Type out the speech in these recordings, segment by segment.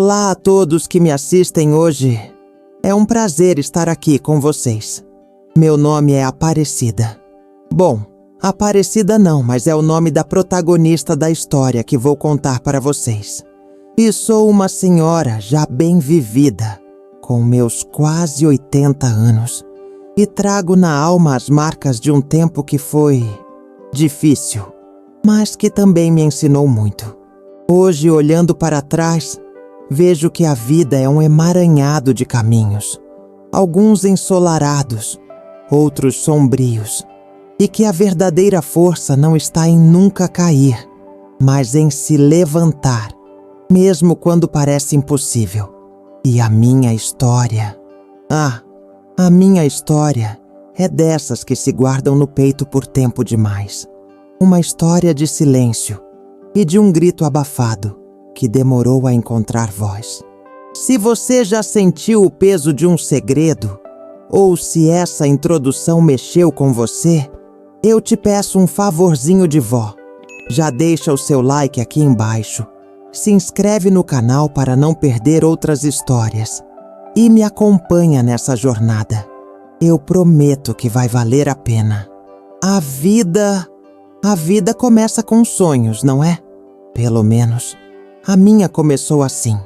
Olá a todos que me assistem hoje. É um prazer estar aqui com vocês. Meu nome é Aparecida. Bom, Aparecida não, mas é o nome da protagonista da história que vou contar para vocês. E sou uma senhora já bem vivida, com meus quase 80 anos, e trago na alma as marcas de um tempo que foi difícil, mas que também me ensinou muito. Hoje, olhando para trás, vejo que a vida é um emaranhado de caminhos, alguns ensolarados, outros sombrios, e que a verdadeira força não está em nunca cair, mas em se levantar, mesmo quando parece impossível. E a minha história... a minha história é dessas que se guardam no peito por tempo demais. Uma história de silêncio e de um grito abafado que demorou a encontrar voz. Se você já sentiu o peso de um segredo, ou se essa introdução mexeu com você, eu te peço um favorzinho de vó. Já deixa o seu like aqui embaixo, se inscreve no canal para não perder outras histórias e me acompanha nessa jornada. Eu prometo que vai valer a pena. A vida começa com sonhos, não é? Pelo menos, a minha começou assim.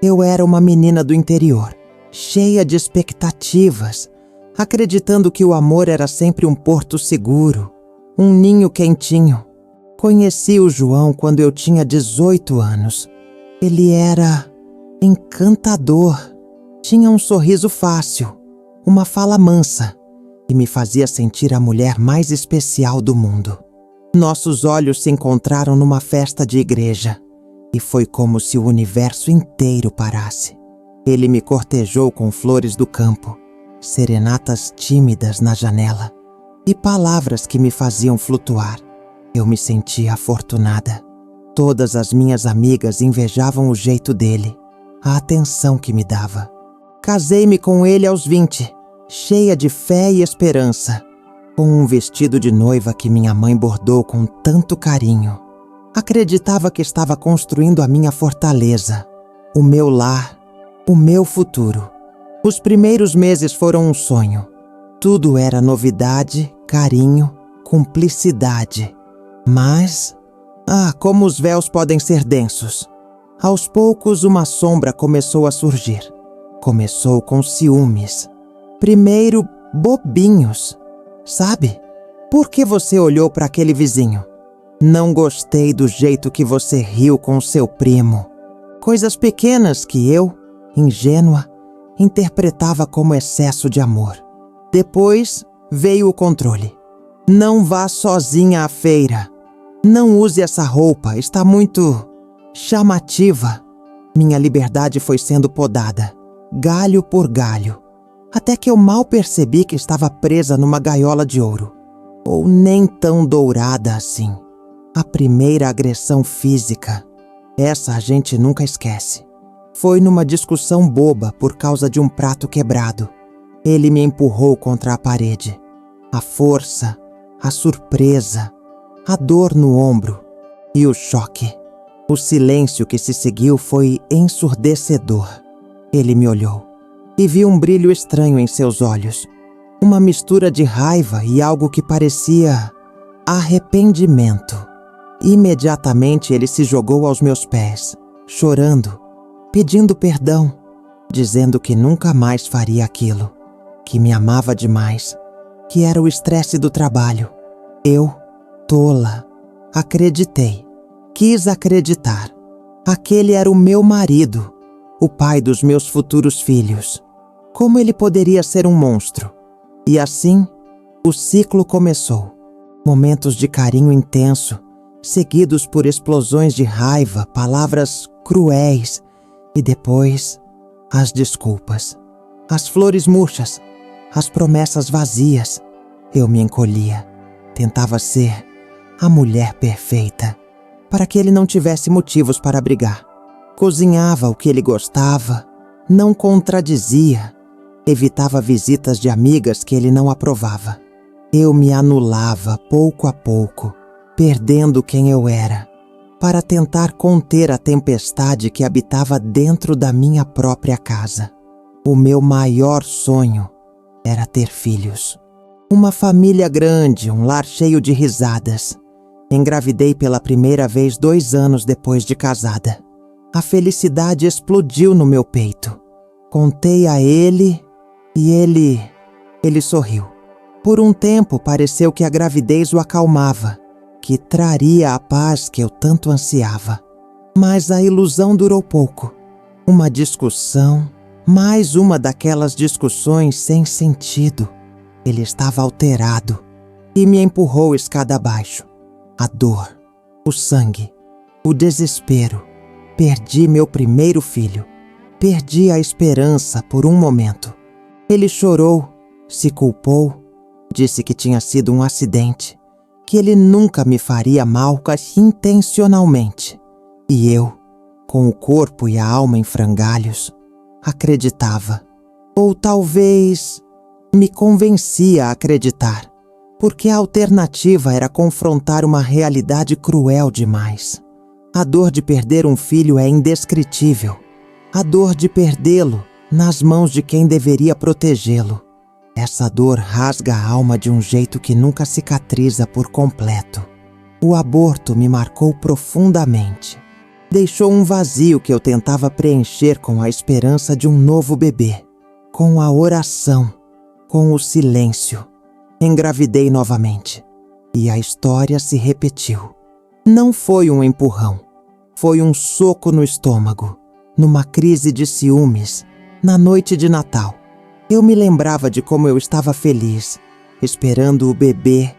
Eu era uma menina do interior, cheia de expectativas, acreditando que o amor era sempre um porto seguro, um ninho quentinho. Conheci o João quando eu tinha 18 anos. Ele era encantador, tinha um sorriso fácil, uma fala mansa e me fazia sentir a mulher mais especial do mundo. Nossos olhos se encontraram numa festa de igreja e foi como se o universo inteiro parasse. Ele me cortejou com flores do campo, serenatas tímidas na janela e palavras que me faziam flutuar. Eu me sentia afortunada. Todas as minhas amigas invejavam o jeito dele, a atenção que me dava. Casei-me com ele aos 20, cheia de fé e esperança, com um vestido de noiva que minha mãe bordou com tanto carinho. Acreditava que estava construindo a minha fortaleza, o meu lar, o meu futuro. Os primeiros meses foram um sonho. Tudo era novidade, carinho, cumplicidade. Mas, como os véus podem ser densos. Aos poucos, uma sombra começou a surgir. Começou com ciúmes. Primeiro, bobinhos. Sabe? Por que você olhou para aquele vizinho? Não gostei do jeito que você riu com seu primo. Coisas pequenas que eu, ingênua, interpretava como excesso de amor. Depois, veio o controle. Não vá sozinha à feira. Não use essa roupa, está muito chamativa. Minha liberdade foi sendo podada, galho por galho, até que eu mal percebi que estava presa numa gaiola de ouro. Ou nem tão dourada assim. A primeira agressão física, essa a gente nunca esquece. Foi numa discussão boba por causa de um prato quebrado. Ele me empurrou contra a parede. A força, a surpresa, a dor no ombro e o choque. O silêncio que se seguiu foi ensurdecedor. Ele me olhou e vi um brilho estranho em seus olhos. Uma mistura de raiva e algo que parecia arrependimento. Imediatamente ele se jogou aos meus pés, chorando, pedindo perdão, dizendo que nunca mais faria aquilo, que me amava demais, que era o estresse do trabalho. Eu, tola, acreditei, quis acreditar. Aquele era o meu marido, o pai dos meus futuros filhos. Como ele poderia ser um monstro? E assim, o ciclo começou. Momentos de carinho intenso, seguidos por explosões de raiva, palavras cruéis e depois as desculpas, as flores murchas, as promessas vazias. Eu me encolhia, tentava ser a mulher perfeita, para que ele não tivesse motivos para brigar. Cozinhava o que ele gostava, não contradizia, evitava visitas de amigas que ele não aprovava. Eu me anulava pouco a pouco, perdendo quem eu era. para tentar conter a tempestade que habitava dentro da minha própria casa. O meu maior sonho era ter filhos. Uma família grande, um lar cheio de risadas. Engravidei pela primeira vez 2 anos depois de casada. A felicidade explodiu no meu peito. Contei a ele e ele sorriu. Por um tempo pareceu que a gravidez o acalmava, que traria a paz que eu tanto ansiava. Mas a ilusão durou pouco. Uma discussão, mais uma daquelas discussões sem sentido. Ele estava alterado e me empurrou escada abaixo. A dor, o sangue, o desespero. Perdi meu primeiro filho. Perdi a esperança por um momento. Ele chorou, se culpou, disse que tinha sido um acidente, que ele nunca me faria mal intencionalmente. E eu, com o corpo e a alma em frangalhos, acreditava. Ou talvez me convencia a acreditar, porque a alternativa era confrontar uma realidade cruel demais. A dor de perder um filho é indescritível. A dor de perdê-lo nas mãos de quem deveria protegê-lo. Essa dor rasga a alma de um jeito que nunca cicatriza por completo. O aborto me marcou profundamente. Deixou um vazio que eu tentava preencher com a esperança de um novo bebê, com a oração, com o silêncio. Engravidei novamente. E a história se repetiu. Não foi um empurrão. Foi um soco no estômago, numa crise de ciúmes, na noite de Natal. Eu me lembrava de como eu estava feliz, esperando o bebê,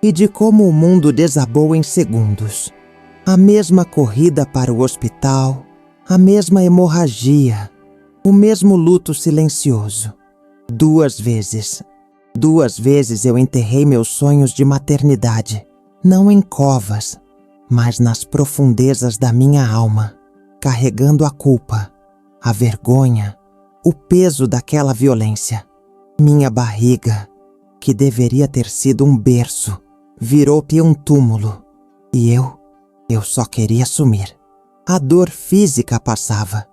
e de como o mundo desabou em segundos. A mesma corrida para o hospital, a mesma hemorragia, o mesmo luto silencioso. 2 vezes. 2 vezes eu enterrei meus sonhos de maternidade, não em covas, mas nas profundezas da minha alma, carregando a culpa, a vergonha, o peso daquela violência. Minha barriga, que deveria ter sido um berço, virou-se um túmulo, e eu só queria sumir. A dor física passava.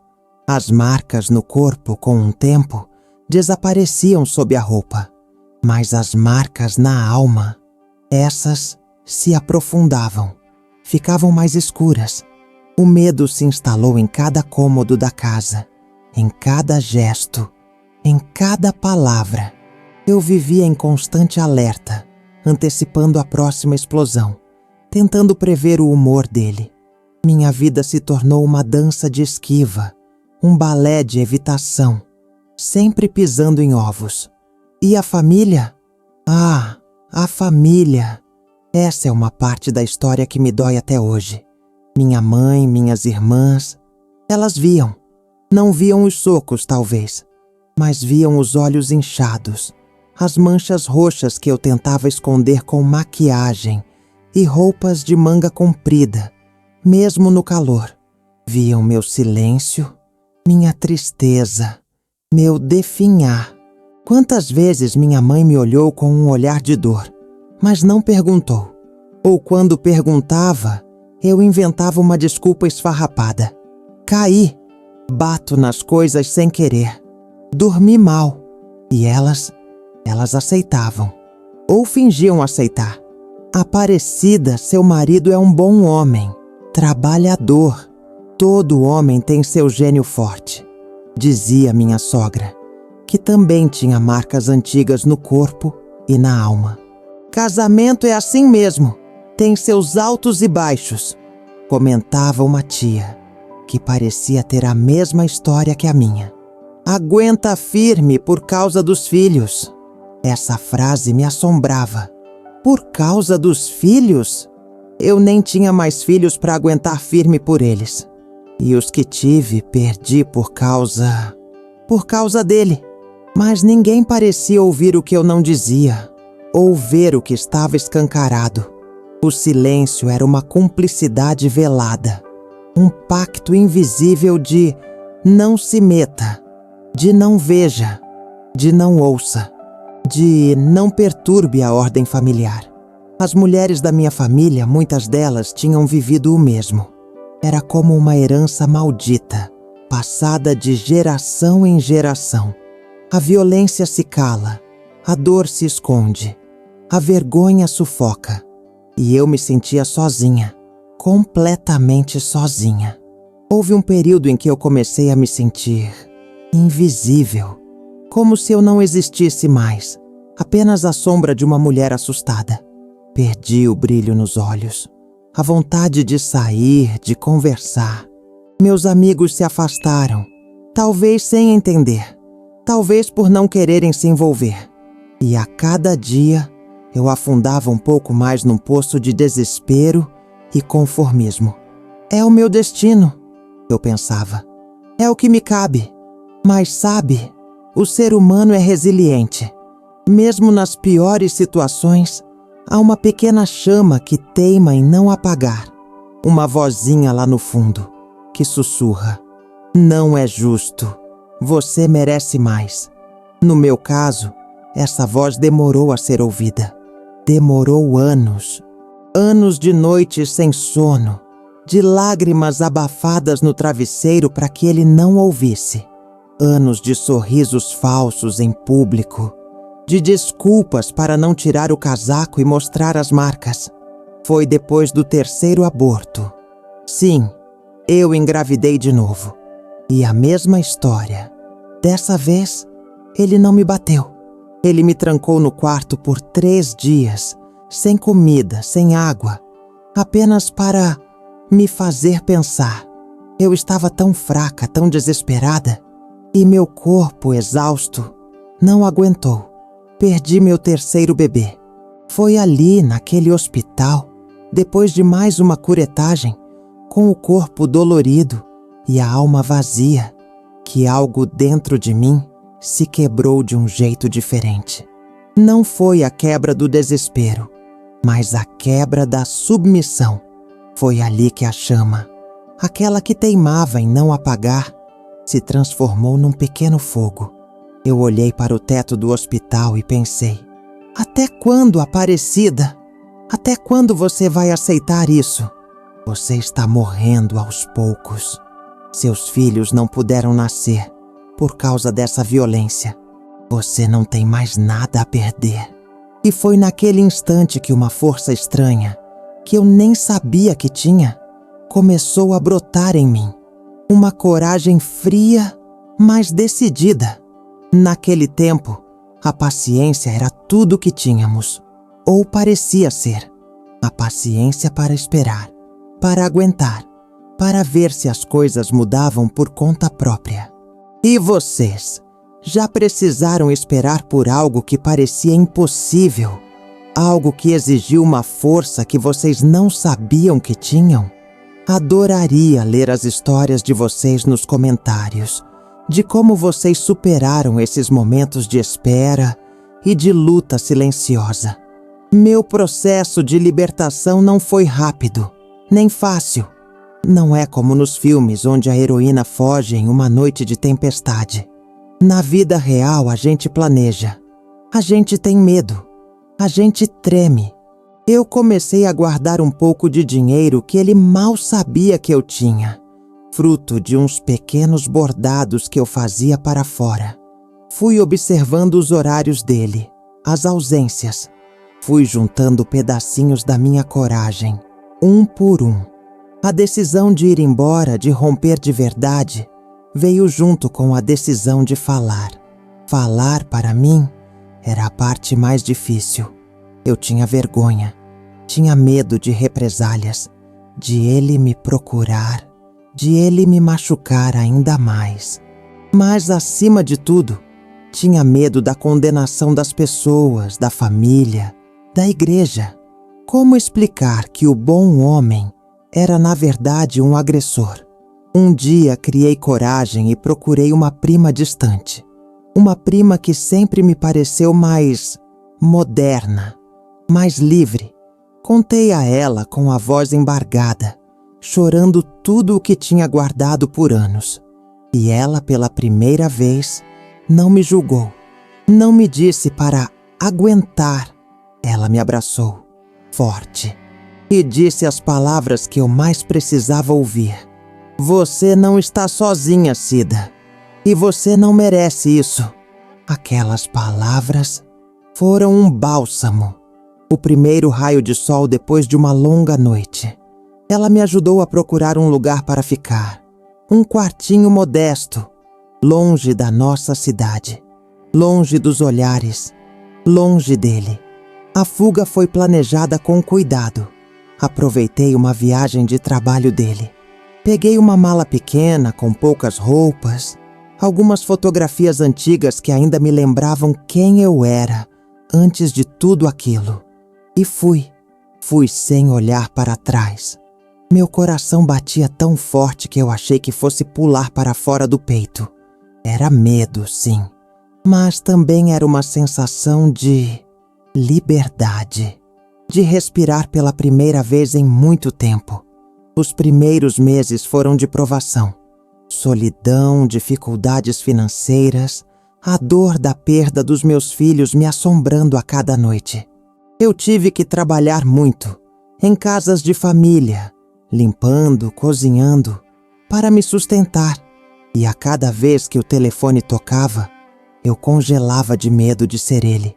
As marcas no corpo, com um tempo, desapareciam sob a roupa. Mas as marcas na alma, essas se aprofundavam, ficavam mais escuras. O medo se instalou em cada cômodo da casa, em cada gesto, em cada palavra. Eu vivia em constante alerta, antecipando a próxima explosão, tentando prever o humor dele. Minha vida se tornou uma dança de esquiva, um balé de evitação, sempre pisando em ovos. E a família? Ah, a família! Essa é uma parte da história que me dói até hoje. Minha mãe, minhas irmãs, elas viam. Não viam os socos, talvez, mas viam os olhos inchados, as manchas roxas que eu tentava esconder com maquiagem e roupas de manga comprida, mesmo no calor. Viam meu silêncio, minha tristeza, meu definhar. Quantas vezes minha mãe me olhou com um olhar de dor, mas não perguntou. Ou quando perguntava, eu inventava uma desculpa esfarrapada. Caí, bato nas coisas sem querer, dormi mal. E elas aceitavam, ou fingiam aceitar. Aparecida, seu marido é um bom homem, trabalhador. Todo homem tem seu gênio forte, dizia minha sogra, que também tinha marcas antigas no corpo e na alma. Casamento é assim mesmo, tem seus altos e baixos, comentava uma tia, que parecia ter a mesma história que a minha. Aguenta firme por causa dos filhos. Essa frase me assombrava. Por causa dos filhos? Eu nem tinha mais filhos para aguentar firme por eles. E os que tive, perdi por causa dele. Mas ninguém parecia ouvir o que eu não dizia, ou ver o que estava escancarado. O silêncio era uma cumplicidade velada, um pacto invisível de não se meta, de não veja, de não ouça, de não perturbe a ordem familiar. As mulheres da minha família, muitas delas, tinham vivido o mesmo. Era como uma herança maldita, passada de geração em geração. A violência se cala, a dor se esconde, a vergonha sufoca. E eu me sentia sozinha, completamente sozinha. Houve um período em que eu comecei a me sentir invisível, como se eu não existisse mais, apenas a sombra de uma mulher assustada. Perdi o brilho nos olhos, a vontade de sair, de conversar. Meus amigos se afastaram, talvez sem entender, talvez por não quererem se envolver. E a cada dia eu afundava um pouco mais num poço de desespero e conformismo. É o meu destino, eu pensava. É o que me cabe. Mas sabe, o ser humano é resiliente. Mesmo nas piores situações, há uma pequena chama que teima em não apagar. Uma vozinha lá no fundo, que sussurra: não é justo, você merece mais. No meu caso, essa voz demorou a ser ouvida. Demorou anos. Anos de noites sem sono, de lágrimas abafadas no travesseiro para que ele não ouvisse. Anos de sorrisos falsos em público, de desculpas para não tirar o casaco e mostrar as marcas. Foi depois do terceiro aborto. Sim, eu engravidei de novo. E a mesma história. Dessa vez, ele não me bateu. Ele me trancou no quarto por 3 dias, sem comida, sem água, apenas para me fazer pensar. Eu estava tão fraca, tão desesperada, e meu corpo, exausto, não aguentou. Perdi meu terceiro bebê. Foi ali, naquele hospital, depois de mais uma curetagem, com o corpo dolorido e a alma vazia, que algo dentro de mim se quebrou de um jeito diferente. Não foi a quebra do desespero, mas a quebra da submissão. Foi ali que a chama, aquela que teimava em não apagar, se transformou num pequeno fogo. Eu olhei para o teto do hospital e pensei: até quando, Aparecida? Até quando você vai aceitar isso? Você está morrendo aos poucos. Seus filhos não puderam nascer por causa dessa violência. Você não tem mais nada a perder. E foi naquele instante que uma força estranha, que eu nem sabia que tinha, começou a brotar em mim. Uma coragem fria, mas decidida. Naquele tempo, a paciência era tudo o que tínhamos, ou parecia ser. A paciência para esperar, para aguentar, para ver se as coisas mudavam por conta própria. E vocês? Já precisaram esperar por algo que parecia impossível? Algo que exigiu uma força que vocês não sabiam que tinham? Adoraria ler as histórias de vocês nos comentários, de como vocês superaram esses momentos de espera e de luta silenciosa. Meu processo de libertação não foi rápido, nem fácil. Não é como nos filmes onde a heroína foge em uma noite de tempestade. Na vida real, a gente planeja. A gente tem medo. A gente treme. Eu comecei a guardar um pouco de dinheiro que ele mal sabia que eu tinha, fruto de uns pequenos bordados que eu fazia para fora. Fui observando os horários dele, as ausências. Fui juntando pedacinhos da minha coragem, um por um. A decisão de ir embora, de romper de verdade, veio junto com a decisão de falar. Falar, para mim, era a parte mais difícil. Eu tinha vergonha, tinha medo de represálias, de ele me procurar, de ele me machucar ainda mais. Mas, acima de tudo, tinha medo da condenação das pessoas, da família, da igreja. Como explicar que o bom homem era, na verdade, um agressor? Um dia criei coragem e procurei uma prima distante. Uma prima que sempre me pareceu mais moderna, mais livre. Contei a ela com a voz embargada, chorando tudo o que tinha guardado por anos. E ela, pela primeira vez, não me julgou. Não me disse para aguentar. Ela me abraçou, forte. e disse as palavras que eu mais precisava ouvir. Você não está sozinha, Cida. E você não merece isso. Aquelas palavras foram um bálsamo. O primeiro raio de sol depois de uma longa noite. Ela me ajudou a procurar um lugar para ficar. Um quartinho modesto, longe da nossa cidade, longe dos olhares, longe dele. A fuga foi planejada com cuidado. Aproveitei uma viagem de trabalho dele. Peguei uma mala pequena com poucas roupas, algumas fotografias antigas que ainda me lembravam quem eu era antes de tudo aquilo. E fui sem olhar para trás. Meu coração batia tão forte que eu achei que fosse pular para fora do peito. Era medo, sim, mas também era uma sensação de liberdade, de respirar pela primeira vez em muito tempo. Os primeiros meses foram de provação. Solidão, dificuldades financeiras, a dor da perda dos meus filhos me assombrando a cada noite. Eu tive que trabalhar muito, em casas de família, limpando, cozinhando, para me sustentar. E a cada vez que o telefone tocava, eu congelava de medo de ser ele.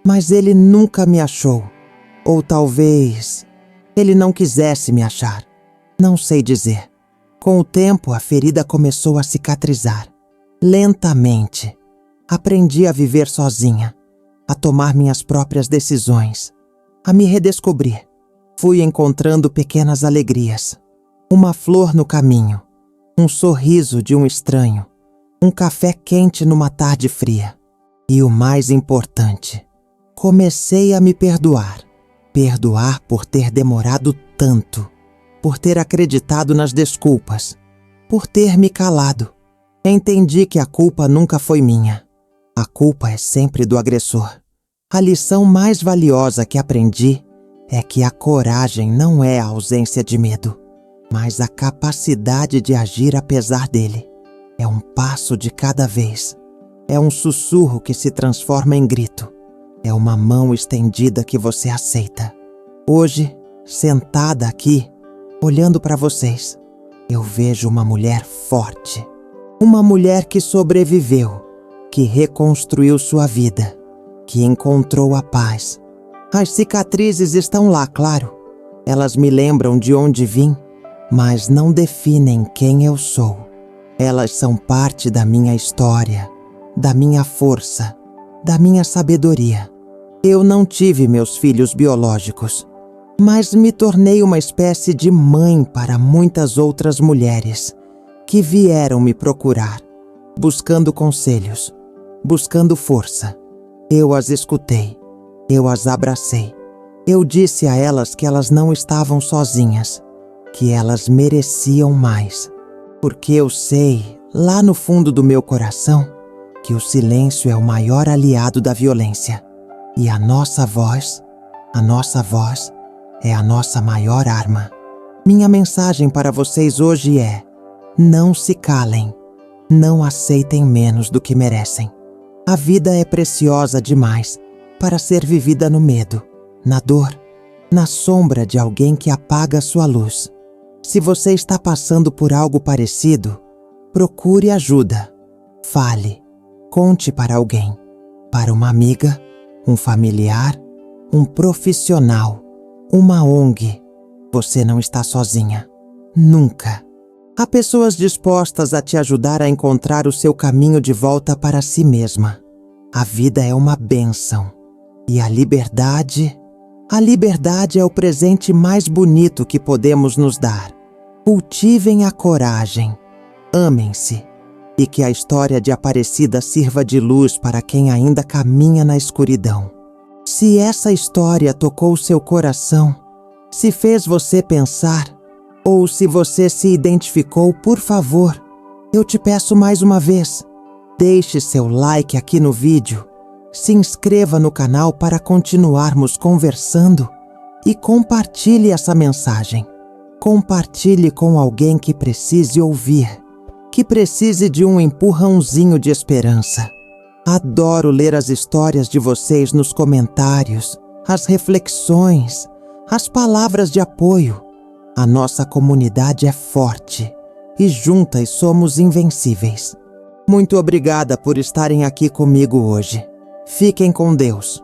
Mas ele nunca me achou. Ou talvez ele não quisesse me achar. Não sei dizer. Com o tempo, a ferida começou a cicatrizar. Lentamente. Aprendi a viver sozinha, a tomar minhas próprias decisões, a me redescobrir. Fui encontrando pequenas alegrias. Uma flor no caminho, um sorriso de um estranho, um café quente numa tarde fria. E o mais importante, comecei a me perdoar. Perdoar por ter demorado tanto, por ter acreditado nas desculpas, por ter me calado. Entendi que a culpa nunca foi minha. A culpa é sempre do agressor. A lição mais valiosa que aprendi é que a coragem não é a ausência de medo, mas a capacidade de agir apesar dele. É um passo de cada vez. É um sussurro que se transforma em grito. É uma mão estendida que você aceita. Hoje, sentada aqui, olhando para vocês, eu vejo uma mulher forte. Uma mulher que sobreviveu, que reconstruiu sua vida, que encontrou a paz. As cicatrizes estão lá, claro. Elas me lembram de onde vim, mas não definem quem eu sou. Elas são parte da minha história, da minha força, da minha sabedoria. Eu não tive meus filhos biológicos, mas me tornei uma espécie de mãe para muitas outras mulheres que vieram me procurar, buscando conselhos, buscando força. Eu as escutei, eu as abracei. Eu disse a elas que elas não estavam sozinhas, que elas mereciam mais. Porque eu sei, lá no fundo do meu coração, que o silêncio é o maior aliado da violência. E a nossa voz é a nossa maior arma. Minha mensagem para vocês hoje é: não se calem, não aceitem menos do que merecem. A vida é preciosa demais para ser vivida no medo, na dor, na sombra de alguém que apaga sua luz. Se você está passando por algo parecido, procure ajuda. Fale, conte para alguém, para uma amiga, um familiar, um profissional, uma ONG. Você não está sozinha. Nunca. Há pessoas dispostas a te ajudar a encontrar o seu caminho de volta para si mesma. A vida é uma bênção. E a liberdade é o presente mais bonito que podemos nos dar. Cultivem a coragem. Amem-se. E que a história de Aparecida sirva de luz para quem ainda caminha na escuridão. Se essa história tocou seu coração, se fez você pensar, ou se você se identificou, por favor, eu te peço mais uma vez, deixe seu like aqui no vídeo, se inscreva no canal para continuarmos conversando e compartilhe essa mensagem. Compartilhe com alguém que precise ouvir, que precise de um empurrãozinho de esperança. Adoro ler as histórias de vocês nos comentários, as reflexões, as palavras de apoio. A nossa comunidade é forte e juntas somos invencíveis. Muito obrigada por estarem aqui comigo hoje. Fiquem com Deus.